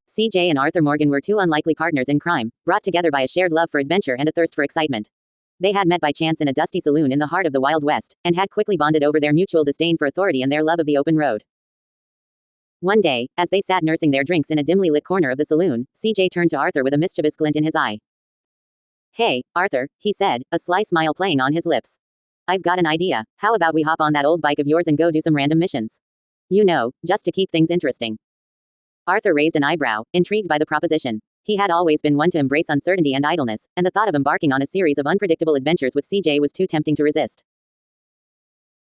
CJ and Arthur Morgan were two unlikely partners in crime, brought together by a shared love for adventure and a thirst for excitement. They had met by chance in a dusty saloon in the heart of the Wild West, and had quickly bonded over their mutual disdain for authority and their love of the open road. One day, as they sat nursing their drinks in a dimly lit corner of the saloon, CJ turned to Arthur with a mischievous glint in his eye. "Hey, Arthur," he said, a sly smile playing on his lips. "I've got an idea. How about we hop on that old bike of yours and go do some random missions? You know, just to keep things interesting." Arthur raised an eyebrow, intrigued by the proposition. He had always been one to embrace uncertainty and idleness, and the thought of embarking on a series of unpredictable adventures with CJ was too tempting to resist.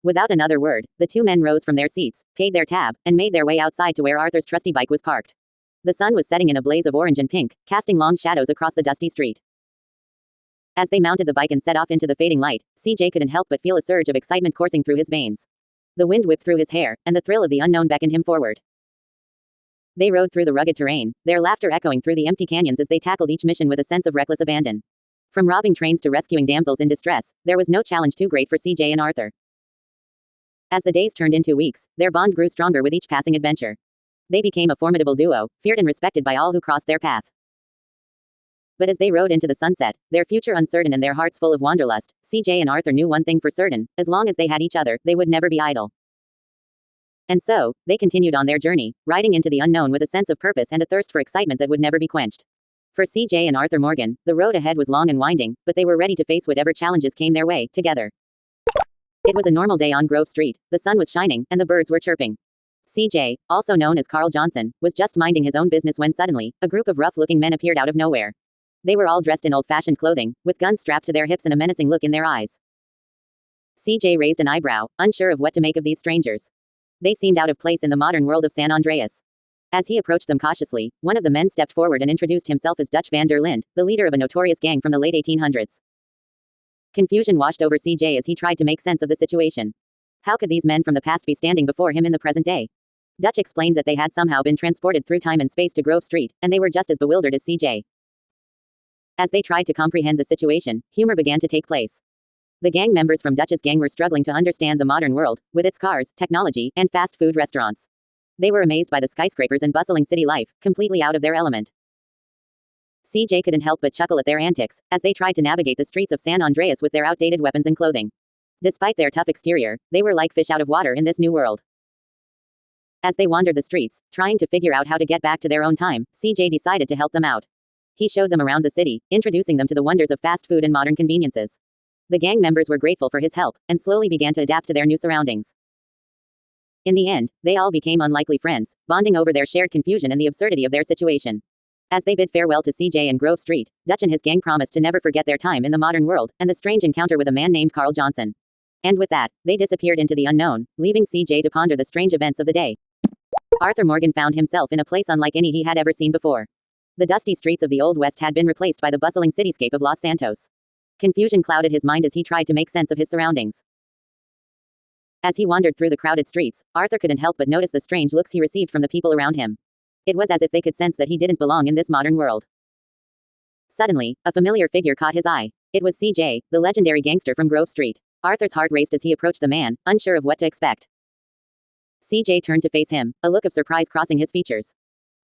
Without another word, the two men rose from their seats, paid their tab, and made their way outside to where Arthur's trusty bike was parked. The sun was setting in a blaze of orange and pink, casting long shadows across the dusty street. As they mounted the bike and set off into the fading light, CJ couldn't help but feel a surge of excitement coursing through his veins. The wind whipped through his hair, and the thrill of the unknown beckoned him forward. They rode through the rugged terrain, their laughter echoing through the empty canyons as they tackled each mission with a sense of reckless abandon. From robbing trains to rescuing damsels in distress, there was no challenge too great for CJ and Arthur. As the days turned into weeks, their bond grew stronger with each passing adventure. They became a formidable duo, feared and respected by all who crossed their path. But as they rode into the sunset, their future uncertain and their hearts full of wanderlust, CJ and Arthur knew one thing for certain: as long as they had each other, they would never be idle. And so, they continued on their journey, riding into the unknown with a sense of purpose and a thirst for excitement that would never be quenched. For CJ and Arthur Morgan, the road ahead was long and winding, but they were ready to face whatever challenges came their way, together. It was a normal day on Grove Street, the sun was shining, and the birds were chirping. CJ, also known as Carl Johnson, was just minding his own business when suddenly, a group of rough-looking men appeared out of nowhere. They were all dressed in old-fashioned clothing, with guns strapped to their hips and a menacing look in their eyes. CJ raised an eyebrow, unsure of what to make of these strangers. They seemed out of place in the modern world of San Andreas. As he approached them cautiously, one of the men stepped forward and introduced himself as Dutch van der Linde, the leader of a notorious gang from the late 1800s. Confusion washed over CJ as he tried to make sense of the situation. How could these men from the past be standing before him in the present day? Dutch explained that they had somehow been transported through time and space to Grove Street, and they were just as bewildered as CJ. As they tried to comprehend the situation, humor began to take place. The gang members from Dutch's gang were struggling to understand the modern world, with its cars, technology, and fast food restaurants. They were amazed by the skyscrapers and bustling city life, completely out of their element. CJ couldn't help but chuckle at their antics, as they tried to navigate the streets of San Andreas with their outdated weapons and clothing. Despite their tough exterior, they were like fish out of water in this new world. As they wandered the streets, trying to figure out how to get back to their own time, CJ decided to help them out. He showed them around the city, introducing them to the wonders of fast food and modern conveniences. The gang members were grateful for his help, and slowly began to adapt to their new surroundings. In the end, they all became unlikely friends, bonding over their shared confusion and the absurdity of their situation. As they bid farewell to CJ and Grove Street, Dutch and his gang promised to never forget their time in the modern world, and the strange encounter with a man named Carl Johnson. And with that, they disappeared into the unknown, leaving CJ to ponder the strange events of the day. Arthur Morgan found himself in a place unlike any he had ever seen before. The dusty streets of the Old West had been replaced by the bustling cityscape of Los Santos. Confusion clouded his mind as he tried to make sense of his surroundings. As he wandered through the crowded streets, Arthur couldn't help but notice the strange looks he received from the people around him. It was as if they could sense that he didn't belong in this modern world. Suddenly, a familiar figure caught his eye. It was CJ, the legendary gangster from Grove Street. Arthur's heart raced as he approached the man, unsure of what to expect. CJ turned to face him, a look of surprise crossing his features.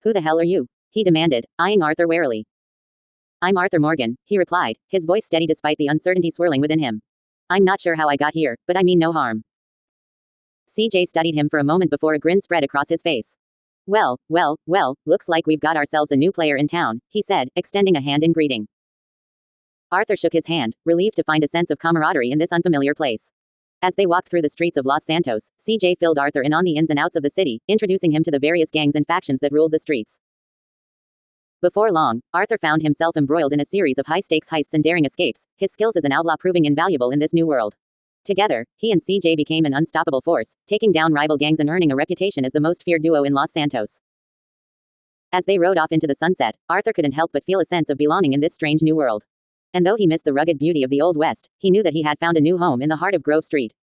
"Who the hell are you?" he demanded, eyeing Arthur warily. "I'm Arthur Morgan," he replied, his voice steady despite the uncertainty swirling within him. "I'm not sure how I got here, but I mean no harm." CJ studied him for a moment before a grin spread across his face. Well, looks like we've got ourselves a new player in town," he said, extending a hand in greeting. Arthur shook his hand, relieved to find a sense of camaraderie in this unfamiliar place. As they walked through the streets of Los Santos, CJ filled Arthur in on the ins and outs of the city, introducing him to the various gangs and factions that ruled the streets. Before long, Arthur found himself embroiled in a series of high-stakes heists and daring escapes, his skills as an outlaw proving invaluable in this new world. Together, he and CJ became an unstoppable force, taking down rival gangs and earning a reputation as the most feared duo in Los Santos. As they rode off into the sunset, Arthur couldn't help but feel a sense of belonging in this strange new world. And though he missed the rugged beauty of the Old West, he knew that he had found a new home in the heart of Grove Street.